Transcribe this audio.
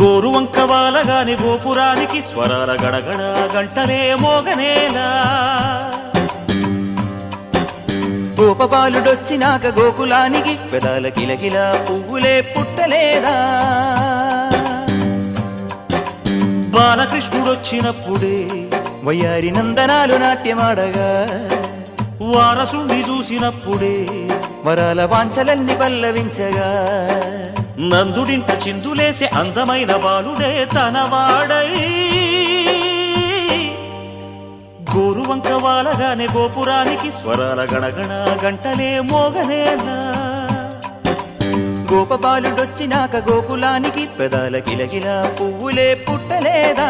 గోరువంక వాలగాని గోపురానికి స్వరాల గడగడ గంటలే మోగనేలా గోపబాలుడొచ్చినాక గోకులానికి పెదాల కిలకిల పువ్వులే పుట్టలేదా బాలకృష్ణుడొచ్చినప్పుడే వయ్యారి నందనాలు నాట్యమాడగా వారసుండి చూసినప్పుడే వరాల వాంఛలన్నీ పల్లవించగా నందుడింట చిందులేసే అందమైన బాలుడే తనవాడై గోరువంక వాలగానే గోపురానికి స్వరాల గణగణ గంటలే మోగనేలా గోపబాలుడొచ్చినాక గోకులానికి పెదాల కిలకిల పువ్వులే పుట్టలేదా